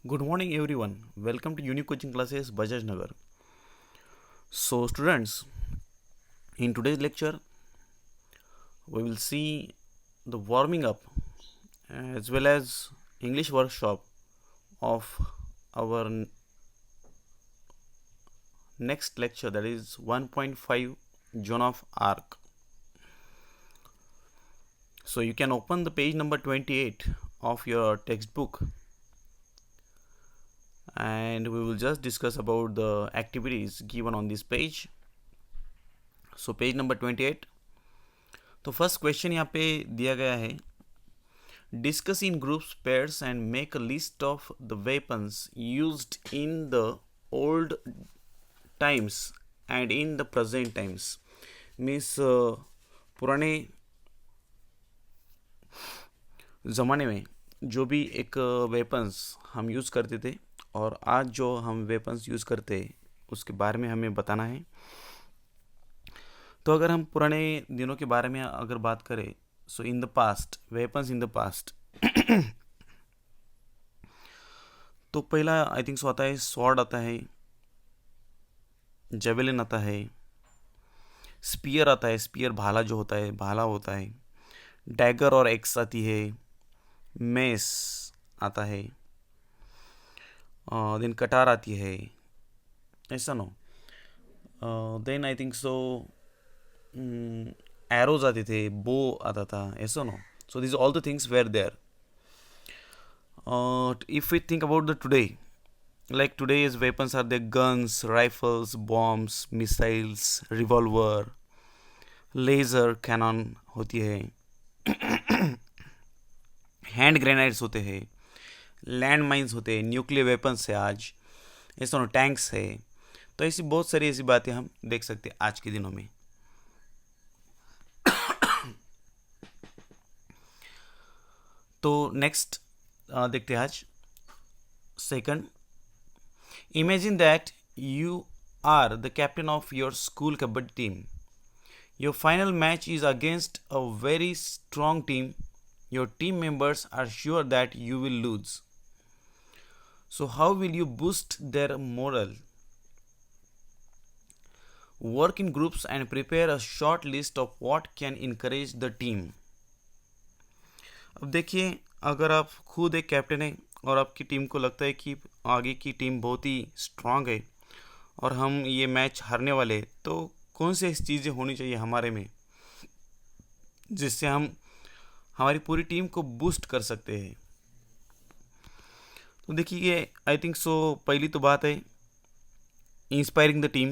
Good morning, everyone. Welcome to Unique Coaching Classes Bajaj Nagar. So, students, in today's lecture, we will see the warming up as well as English workshop of our next lecture, that is 1.5 Joan of Arc. So, you can open the page number 28 of your textbook and we will just discuss about the activities given on this page. So page number 28. तो first question यहाँ पे दिया गया है, discuss in groups pairs and make a list of the weapons used in the old times and in the present times. Means पुराने ज़माने में जो भी एक वेपन्स हम यूज़ करते थे और आज जो हम वेपन्स यूज़ करते हैं उसके बारे में हमें बताना है. तो अगर हम पुराने दिनों के बारे में अगर बात करें, so in the past, weapons in the past, तो पहला आई थिंक सो आता है स्वॉर्ड आता है, जेवेलिन आता है, स्पीयर आता है, स्पीयर भाला जो होता है, भाला होता है, डैगर और एक्स आती है, मेस आता है, देन कटार आती है, ऐसा नो. Then I think so arrows आते थे, बो आता था, ऐसा नो. So this all the things were there. If we think about the today, like today's weapons are the guns, rifles, bombs, missiles, revolver, laser cannon होती है, hand grenades होते हैं, लैंड माइन्स होते हैं, न्यूक्लियर वेपन्स है आज, ऐसा no, tanks है. तो ऐसी बहुत सारी ऐसी बातें हम देख सकते हैं आज के दिनों में. तो नेक्स्ट देखते हैं आज second. Imagine that you are the captain of your school kabaddi team. Your final match is against a very strong team. Your team members are sure that you will lose. So how will you boost their morale? Work in groups and prepare a short list of what can encourage the team. अब देखिए, अगर आप खुद एक captain हैं और आपकी team को लगता है कि आगे की टीम बहुत ही स्ट्रांग है और हम ये मैच हारने वाले हैं, तो कौन सी ऐसी चीज़ें होनी चाहिए हमारे में जिससे हम हमारी पूरी टीम को बूस्ट कर सकते हैं. तो देखिए, आई थिंक सो पहली तो बात है इंस्पायरिंग द टीम.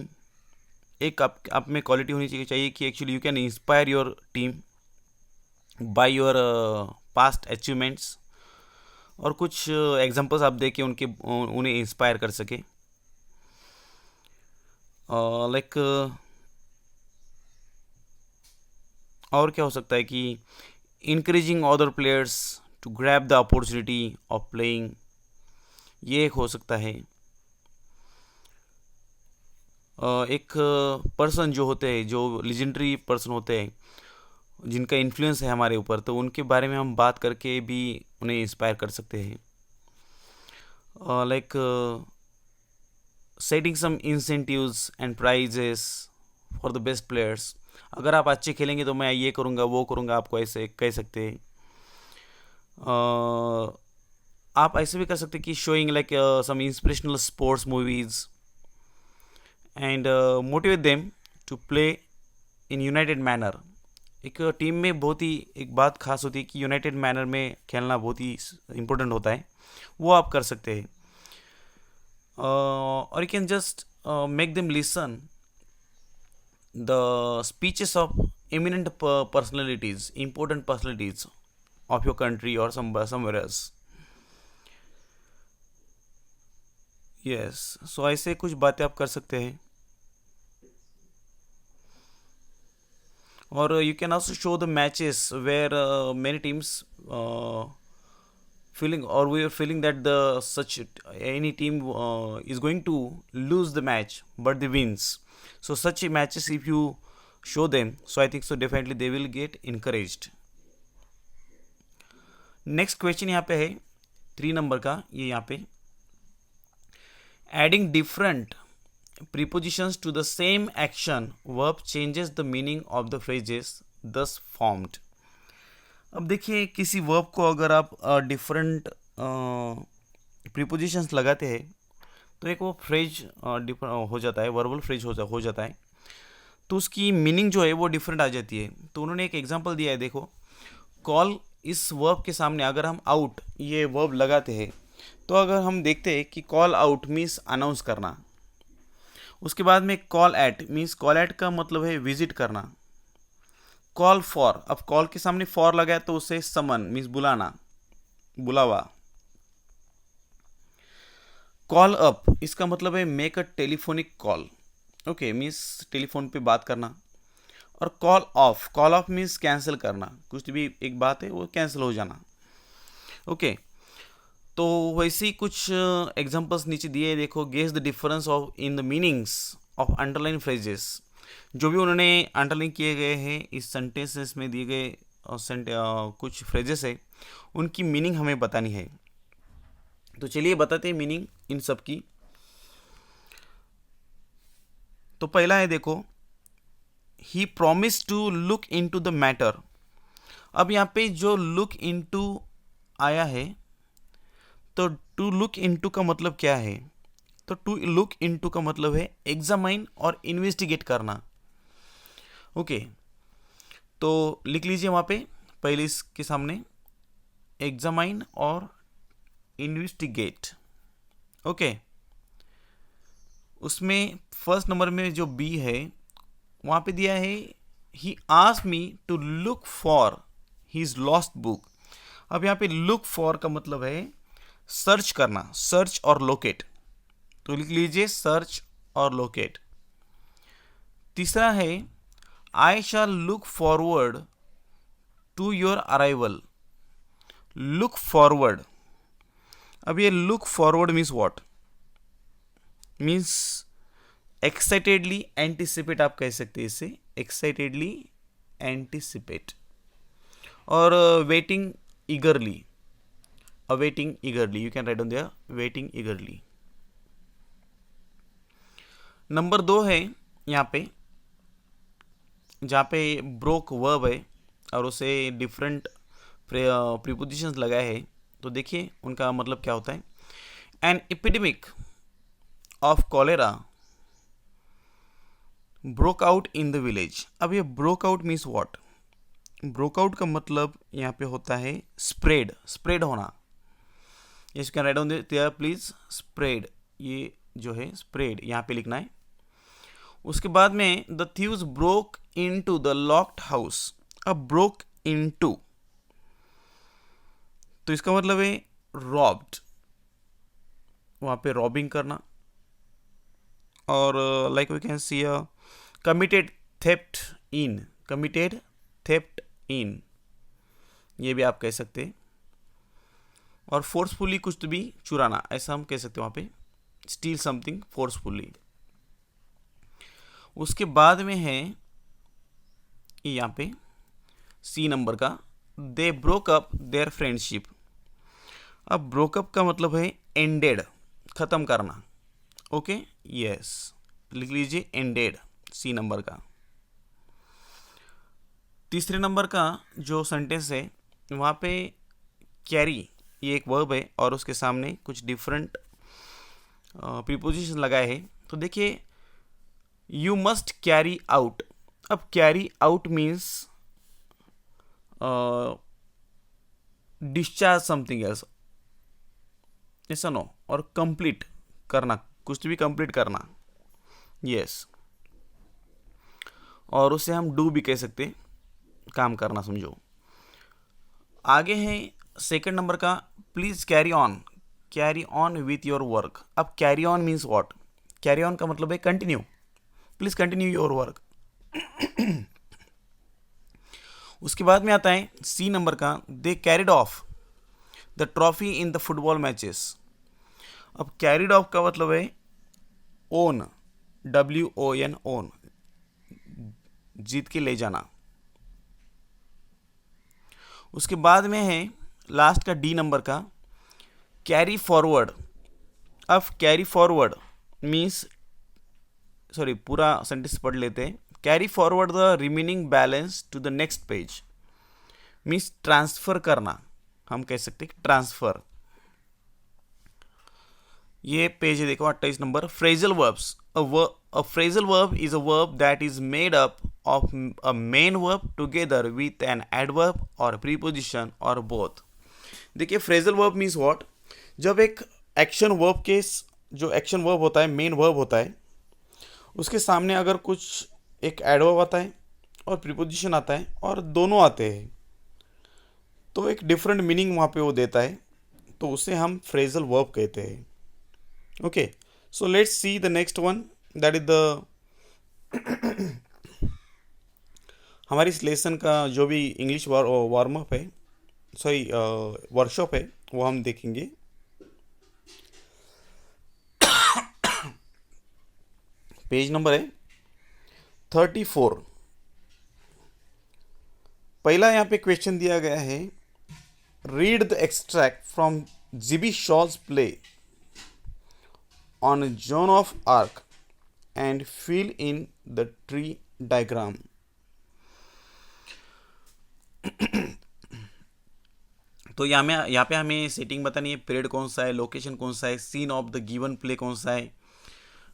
एक आप में क्वालिटी होनी चाहिए कि actually you can inspire your team by your past achievements, और कुछ एग्जांपल्स आप दे के उन्हें इंस्पायर कर सके. लाइक और क्या हो सकता है कि encouraging other players to grab the opportunity of playing, ये एक हो सकता है. एक पर्सन जो होते हैं, जो लेजेंडरी पर्सन होते हैं, जिनका इन्फ्लुएंस है हमारे ऊपर, तो उनके बारे में हम बात करके भी उन्हें इंस्पायर कर सकते हैं. Like setting some incentives and prizes for the best players. अगर आप अच्छे खेलेंगे तो मैं ये करूँगा, वो करूँगा, आपको ऐसे कह सकते हैं. आप ऐसे भी कर सकते हैं कि showing like some inspirational sports movies and motivate them to play in united manner. एक टीम में बहुत ही एक बात खास होती है कि यूनाइटेड मैनर में खेलना बहुत ही इम्पोर्टेंट होता है, वो आप कर सकते हैं. और you can just make them listen the speeches of eminent personalities, important personalities of your country और समवेयर एल्स. यस, सो ऐसे कुछ बातें आप कर सकते हैं. और you can also show the matches where many teams feeling, or we are feeling that the such any team is going to lose the match but they wins. So such matches if you show them, so I think so definitely they will get encouraged. Next question यहाँ पे है 3 number का, ये यहाँ पे adding different prepositions to the same action verb changes the meaning of the phrases thus formed. अब देखिए किसी वर्ब को अगर आप डिफरेंट प्रीपोजिशंस लगाते हैं तो एक वो फ्रेज हो जाता है, वर्बल फ्रेज हो जाता है, तो उसकी मीनिंग जो है वो डिफरेंट आ जाती है. तो उन्होंने एक एग्जांपल दिया है, देखो कॉल, इस वर्ब के सामने अगर हम आउट ये वर्ब लगाते हैं तो अगर हम देखते हैं कि कॉल आउट मीन्स अनाउंस करना. उसके बाद में call at means call at का मतलब है विजिट करना. कॉल फॉर, अब कॉल के सामने फॉर लगा है तो उसे समन मीन्स बुलाना, बुलावा. कॉल अप, इसका मतलब है make a telephonic call, okay means telephone पे बात करना. और कॉल ऑफ मीन्स कैंसिल करना, कुछ भी एक बात है वो कैंसिल हो जाना. ओके तो वैसे ही कुछ एग्जांपल्स नीचे दिए हैं, देखो guess the difference of in the meanings of underline phrases. जो भी उन्होंने अंडरलाइन किए गए हैं इस सेंटेंसेस में दिए गए कुछ फ्रेजेस है, उनकी मीनिंग हमें बतानी है. तो चलिए बताते हैं मीनिंग इन सब की. तो पहला है, देखो he promise to look into the matter. अब यहाँ पे जो लुक इनटू आया है, तो टू लुक इनटू का मतलब क्या है? तो टू लुक इनटू का मतलब है एग्जामाइन और इन्वेस्टिगेट करना. ओके तो लिख लीजिए वहाँ पे पहले इसके सामने एग्जामाइन और इन्वेस्टिगेट. ओके उसमें फर्स्ट नंबर में जो बी है वहाँ पे दिया है he asked me to look for his lost book. अब यहाँ पे लुक फॉर का मतलब है सर्च करना, सर्च और लोकेट. तो लिख लीजिए सर्च और लोकेट. तीसरा है I shall look forward to your arrival. Look forward, अब ये look forward means what? Means excitedly anticipate, आप कह सकते हैं इससे एक्साइटेडली एंटिसिपेट. और waiting eagerly, awaiting eagerly, you can write down there waiting eagerly. Number 2 है यहाँ पे जहाँ पे ब्रोक वर्ब है और उसे डिफरेंट प्रीपोजिशंस लगाए हैं. तो देखिए उनका मतलब क्या होता है. An epidemic of cholera broke out in the village. अब ये broke out means what? Broke out का मतलब यहाँ पे होता है स्प्रेड, स्प्रेड होना. Yes you can write down there please spread, ये जो है स्प्रेड यहाँ पे लिखना है. उसके बाद में the thieves broke into the locked house. अब ब्रोक इनटू तो इसका मतलब है रॉब्ड, वहाँ पे रॉबिंग करना. और like we can see committed theft in, committed theft in ये भी आप कह सकते हैं. और फोर्सफुली कुछ भी चुराना, ऐसा हम कह सकते हैं वहाँ पे स्टील समथिंग फोर्सफुली. उसके बाद में है यहाँ पे सी नंबर का they broke up their friendship. अब ब्रोकअप का मतलब है एंडेड, ख़त्म करना. ओके यस लिख लीजिए एंडेड सी नंबर का. तीसरे नंबर का जो सेंटेंस है वहाँ पे कैरी ये एक वर्ब है और उसके सामने कुछ डिफरेंट प्रीपोजिशन लगाए हैं. तो देखिए यू मस्ट कैरी आउट. अब carry out means discharge something else, ऐसा नो. और कंप्लीट करना, कुछ भी कंप्लीट करना. यस और उसे हम डू भी कह सकते, काम करना समझो. आगे है सेकंड नंबर का please carry on with your work. अब carry on means what? Carry on का मतलब है continue, please continue your work. उसके बाद में आता है सी नंबर का they carried off the trophy in the football matches. अब कैरिड ऑफ का मतलब है ओन, WON ओन, जीत के ले जाना. उसके बाद में है लास्ट का डी नंबर का कैरी फॉरवर्ड. अब कैरी फॉरवर्ड मीन्स, सॉरी पूरा सेंटेंस पढ़ लेते हैं। Carry forward the remaining balance to the next page means transfer करना, हम कह सकते हैं ट्रांसफर। ये पेज है देखो 28 number. Phrasal verbs, a phrasal verb is a verb that is made up of a main verb together with an adverb or preposition or both। देखिए phrasal verb means what, जब एक action verb के जो action verb होता है, main verb होता है, उसके सामने अगर कुछ एक एडवर्ब आता है और प्रीपोजिशन आता है और दोनों आते हैं, तो एक डिफरेंट मीनिंग वहाँ पे वो देता है, तो उसे हम फ्रेजल वर्ब कहते हैं। Okay, so let's see the next one, that is the हमारी इस लेसन का जो भी इंग्लिश वार्म अप है, सॉरी वर्कशॉप है, वो हम देखेंगे। पेज नंबर है 34। पहला यहाँ पे क्वेश्चन दिया गया है, read the extract from GB Shaw's play on Joan of Arc and fill in the tree diagram. तो यहाँ पे हमें सेटिंग बतानी है, पीरियड कौन सा है, लोकेशन कौन सा है, scene of the given play कौन सा है,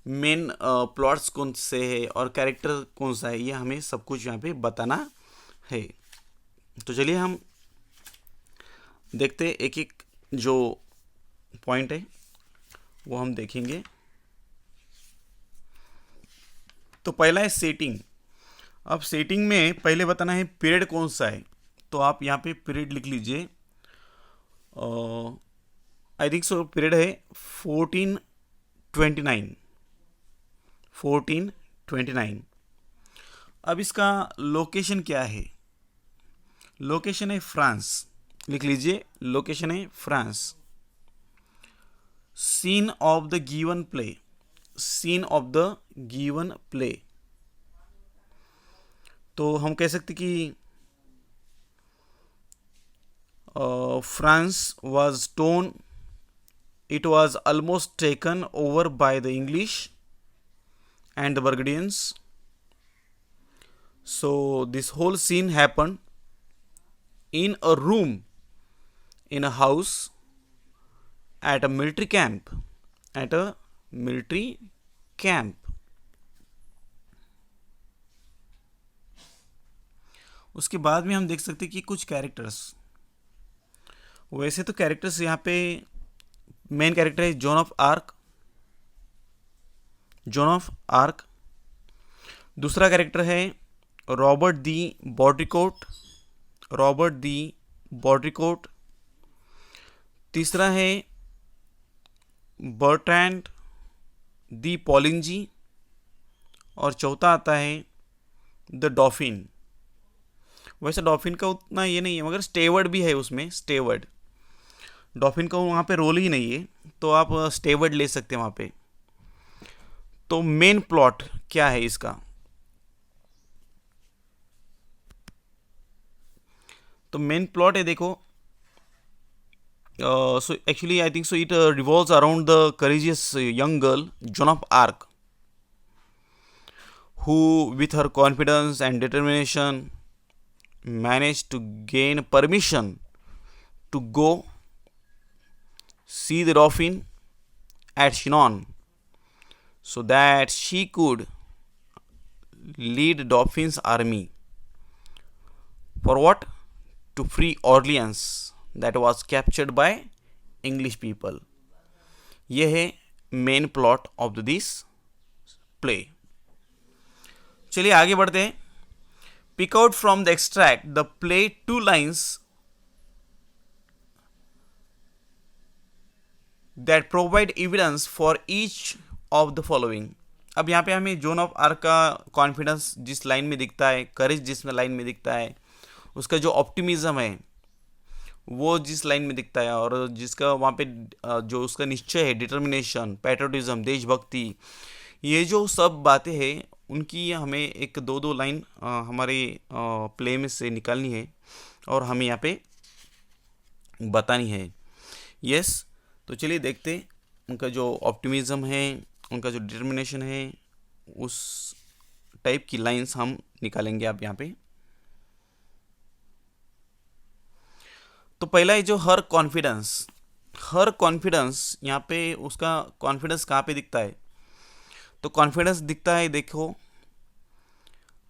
मेन प्लॉट्स कौन से है और कैरेक्टर कौन सा है, ये हमें सब कुछ यहाँ पे बताना है। तो चलिए हम देखते हैं एक एक जो पॉइंट है वो हम देखेंगे। तो पहला है सेटिंग। अब सेटिंग में पहले बताना है पीरियड कौन सा है, तो आप यहाँ पे पीरियड लिख लीजिए। आई थिंक सो पीरियड है 1429। अब इसका लोकेशन क्या है, लोकेशन है फ्रांस, लिख लीजिए लोकेशन है France. Scene of the given play, scene of the given play, तो हम कह सकते कि France was torn, it was almost taken over by the English and the Burgundians. So this whole scene happened in a room in a house at a military camp, at a military camp. उसके बाद में हम देख सकते हैं कि कुछ characters, वैसे तो कैरेक्टर्स यहाँ पे मेन कैरेक्टर है John of arc, John of arc. दूसरा कैरेक्टर है रॉबर्ट दी बॉड्रिकोट, रॉबर्ट दी बॉड्रिकोट। तीसरा है बर्ट्रैंड दी पॉलिंजी, और चौथा आता है द डॉफिन। वैसे डॉफिन का उतना ये नहीं है, मगर स्टेवर्ड भी है उसमें, स्टेवर्ड। डॉफिन का वहाँ पे रोल ही नहीं है, तो आप स्टेवर्ड ले सकते हैं वहाँ पे। तो मेन प्लॉट क्या है इसका, तो मेन प्लॉट है देखो, so actually I think so it revolves around the courageous young girl Joan of Arc, who with her confidence and determination managed to gain permission to go see the dauphin at Chinon, so that she could lead Dauphin's army for what? To free Orleans that was captured by English people। ये है main plot of this play. चलिए आगे बढ़ते हैं। Pick out from the extract the play 2 lines that provide evidence for each of the following. अब यहाँ पे हमें जोन ऑफ आर्क का कॉन्फिडेंस जिस लाइन में दिखता है, करेज जिस लाइन में दिखता है, उसका जो ऑप्टिमिज्म है वो जिस लाइन में दिखता है, और जिसका वहाँ पे जो उसका निश्चय है, डिटर्मिनेशन, पैट्रियोटिज्म, देशभक्ति, ये जो सब बातें हैं उनकी हमें एक दो लाइन हमारे प्ले में से निकालनी है और हमें यहाँ पे बतानी है। यस, तो चलिए देखते उनका जो ऑप्टिमिज्म है, उनका जो डिटर्मिनेशन है, उस टाइप की लाइंस हम निकालेंगे आप यहाँ पे। तो पहला है जो हर कॉन्फिडेंस यहाँ पे उसका कॉन्फिडेंस कहाँ पे दिखता है? तो कॉन्फिडेंस दिखता है, देखो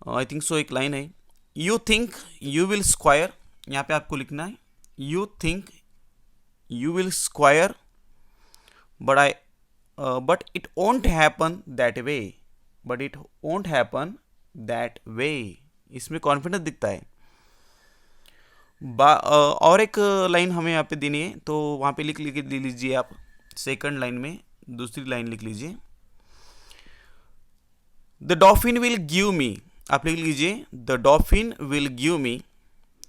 आई थिंक सो एक लाइन है, you think you will square, यहाँ पे आपको लिखना है you think you will square but it won't happen that way, इसमें कॉन्फिडेंस दिखता है। और एक लाइन हमें यहाँ पे देनी है, तो वहाँ पे लिख लीजिए आप, सेकंड लाइन में दूसरी लाइन लिख लीजिए, the dolphin will give me, आप लिख लीजिए the dolphin will give me,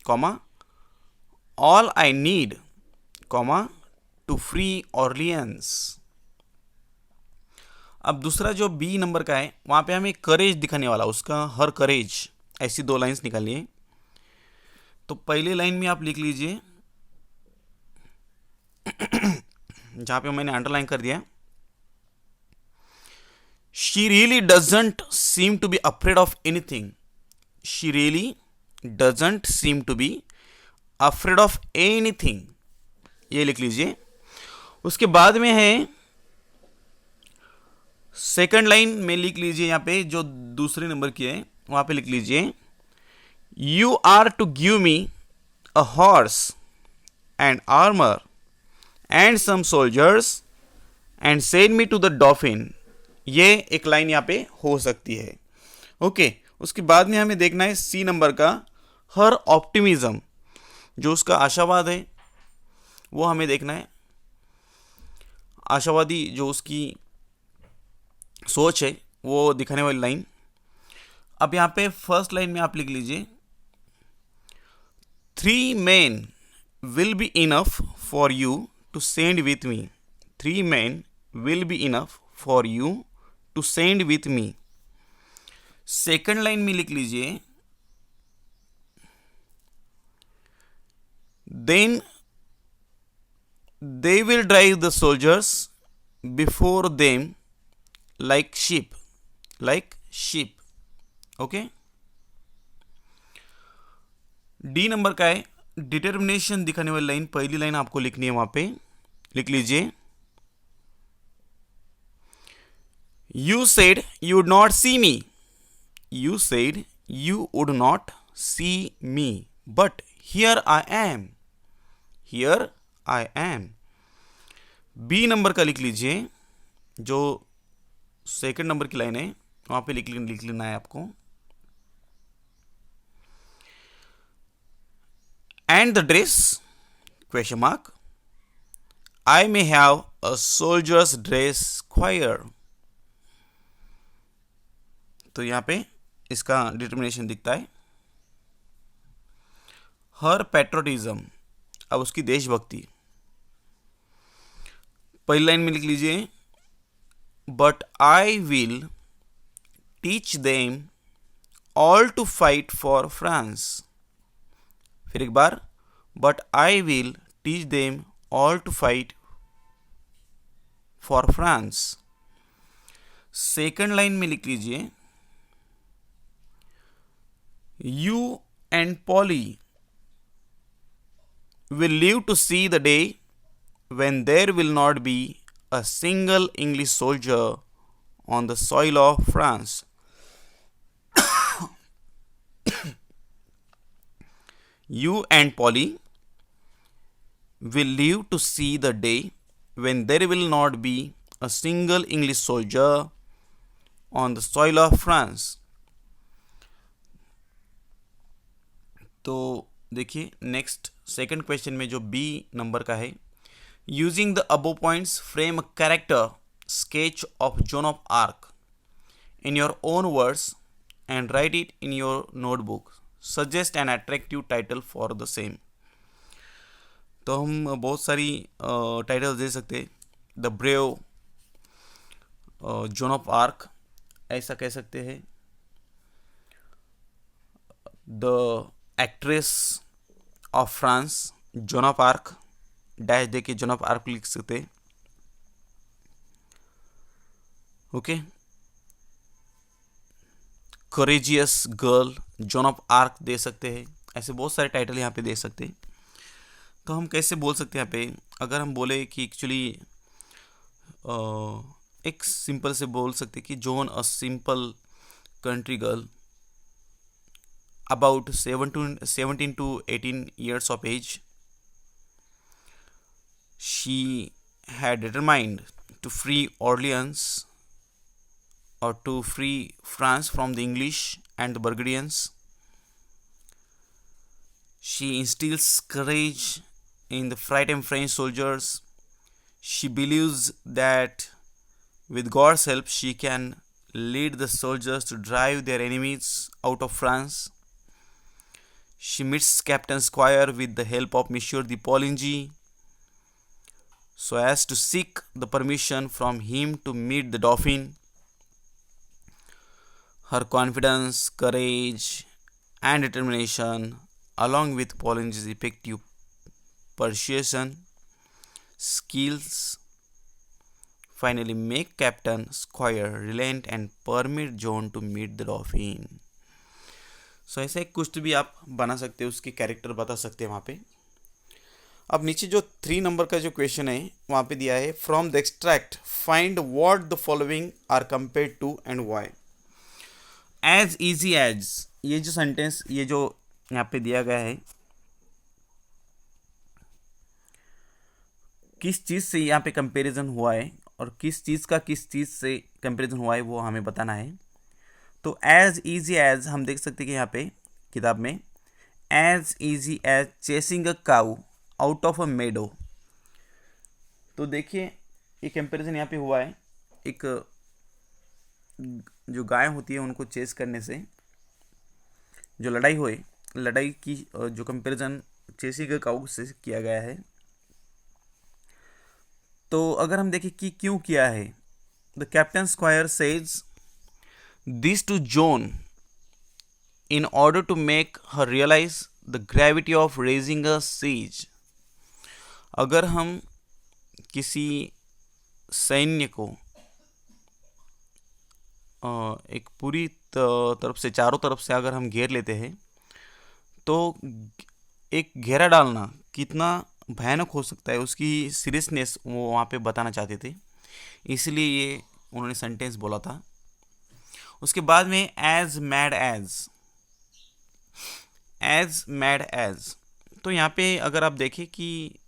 comma all I need, comma two free Orleans. अब दूसरा जो बी नंबर का है, वहाँ पे हमें करेज दिखाने वाला, उसका हर करेज, ऐसी दो लाइंस निकालिए। तो पहली लाइन में आप लिख लीजिए जहाँ पे मैंने अंडरलाइन कर दिया, she really doesn't seem to be afraid of anything, she really doesn't seem to be afraid of anything, ये लिख लीजिए। उसके बाद में है सेकंड लाइन में लिख लीजिए, यहाँ पे जो दूसरे नंबर की है वहाँ पे लिख लीजिए, you are to give me a horse and armour and some soldiers and send me to the Dauphin, ये एक लाइन यहाँ पे हो सकती है। ओके, उसके बाद में हमें देखना है सी नंबर का, हर ऑप्टिमिज्म, जो उसका आशावाद है वो हमें देखना है, आशावादी जो उसकी सोच है वो दिखाने वाली लाइन। अब यहाँ पे फर्स्ट लाइन में आप लिख लीजिए, 3 men will be enough for you to send with me, 3 men will be enough for you to send with me। Second line में लिख लीजिए, then they will drive the soldiers before them like sheep, okay. D number का है, determination दिखाने वाली line, पहली line आपको लिखनी है, वहां पे लिख लीजिए, you said you would not see me, you said you would not see me but here I am. B number का लिख लीजिए, जो सेकंड नंबर की लाइन है वहां पे लिख लेना है आपको, and the dress question mark, I may have a soldier's dress squire, तो यहां पे इसका डिटर्मिनेशन दिखता है। हर पैट्रोटिज्म, अब उसकी देशभक्ति, पहली लाइन में लिख लीजिए, but I will teach them all to fight for France, फिर एक बार, but I will teach them all to fight for France. Second line में लिख लीजिए, you and Polly will live to see the day when there will not be a single English soldier on the soil of France. You and Polly will live to see the day when there will not be a single English soldier on the soil of France. तो देखिए next second question में जो B number का है, using the above points frame a character sketch of Joan of Arc in your own words and write it in your notebook, suggest an attractive title for the same. तो हम बहुत सारी titles दे सकते हैं, the brave Joan of Arc ऐसा कह सकते हैं, the actress of France Joan of Arc dash दे के जोन ऑफ आर्क लिख सकते हैं, okay, courageous girl, John of arc दे सकते हैं, ऐसे बहुत सारे टाइटल यहाँ पे दे सकते हैं। तो हम कैसे बोल सकते हैं यहाँ पे, अगर हम बोले कि एक्चुअली एक सिंपल से बोल सकते कि John a simple country girl about 17 to 18 years of age, she had determined to free Orleans or to free France from the English and the Burgundians. She instills courage in the frightened French soldiers. She believes that with God's help she can lead the soldiers to drive their enemies out of France. She meets Captain Squire with the help of Monsieur de Poligny so as to seek the permission from him to meet the Dauphin. Her confidence, courage, and determination, along with Poligny's effective persuasion skills, finally make Captain Squire relent and permit John to meet the Dauphin. सो ऐसा एक कुछ भी आप बना सकते हो, उसके character बता सकते हैं वहाँ पे। अब नीचे जो 3 नंबर का जो क्वेश्चन है वहाँ पे दिया है, from the extract find what the following are compared to and why. As easy as, ये जो सेंटेंस ये जो यहाँ पे दिया गया है, किस चीज़ से यहाँ पे कंपैरिजन हुआ है और किस चीज़ का किस चीज़ से कंपैरिजन हुआ है वो हमें बताना है। तो एज ईजी एज हम देख सकते हैं कि यहाँ पे किताब में as easy as chasing a cow out of a meadow. तो देखिए ये कंपैरिजन यहाँ पे हुआ है, एक जो गाय होती है उनको चेस करने से जो लड़ाई की जो कंपैरिजन चेसिंग अ काऊ से किया गया है। तो अगर हम देखें कि क्यों किया है, the captain square says this to Joan in order to make her realize the gravity of raising a siege. अगर हम किसी सैन्य को एक पूरी तरफ से चारों तरफ से अगर हम घेर लेते हैं तो एक घेरा डालना कितना भयानक हो सकता है, उसकी सीरियसनेस वो वहाँ पे बताना चाहते थे, इसलिए ये उन्होंने सेंटेंस बोला था। उसके बाद में एज मैड एज, तो यहाँ पे अगर आप देखें कि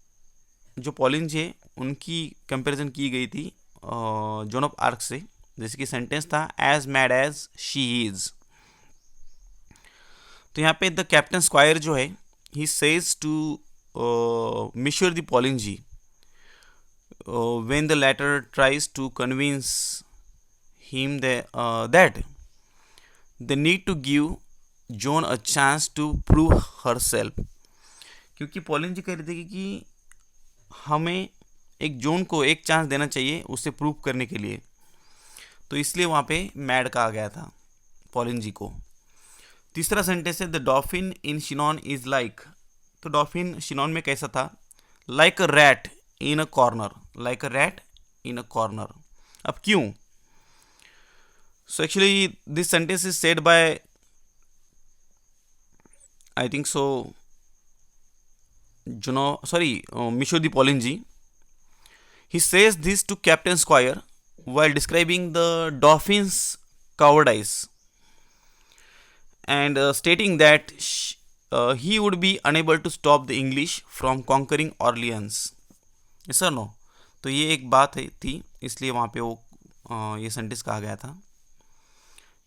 जो पॉलिंज है उनकी कंपैरिजन की गई थी जॉन ऑफ आर्क से, जैसे कि सेंटेंस था as mad as she is. तो यहाँ पे द कैप्टन स्क्वायर जो है he says to monsieur de Poulengy when the latter tries to convince him that they need to give Joan a chance to prove herself, क्योंकि pollen जी कह रही थी कि हमें एक जॉन को एक चांस देना चाहिए उसे प्रूव करने के लिए, तो इसलिए वहाँ पे मैड कहा गया था पॉलिन जी को। तीसरा सेंटेंस है the Dauphin in Chinon is like, तो डॉफिन शिनॉन में कैसा था, like a rat in a corner, अब क्यों? So actually this sentence is said by, I think so, Monsieur de Poligny. He says this to Captain Squire while describing the Dauphin's cowardice and stating that he would be unable to stop the English from conquering Orleans. Yes or no? तो ये एक बात थी, इसलिए वहाँ पे वो ये सेंटेंस कहा गया था।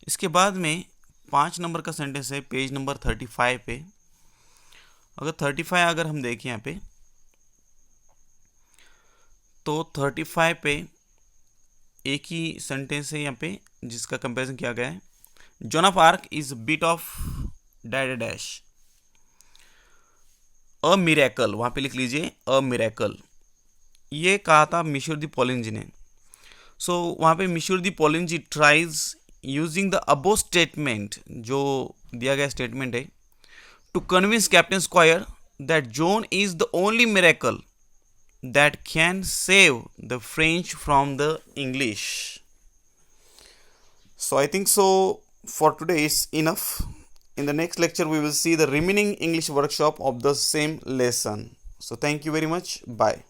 इसके बाद में 5 नंबर का सेंटेंस है पेज नंबर 35 पे। अगर 35 अगर हम देखें यहाँ पे तो 35 पे एक ही सेंटेंस है यहाँ पे जिसका कंपैरिजन किया गया है, John of arc is bit of dash a miracle, वहाँ पे लिख लीजिए अ मिरेकल, ये कहा था मिश्योर दी पॉलिंजी ने। सो वहाँ पे monsieur de Poulengy tries using the above statement, जो दिया गया स्टेटमेंट है, to convince captain squire that Joan is the only miracle that can save the French from the English. So I think so for today is enough. In the next lecture we will see the remaining English workshop of the same lesson. So thank you very much. Bye.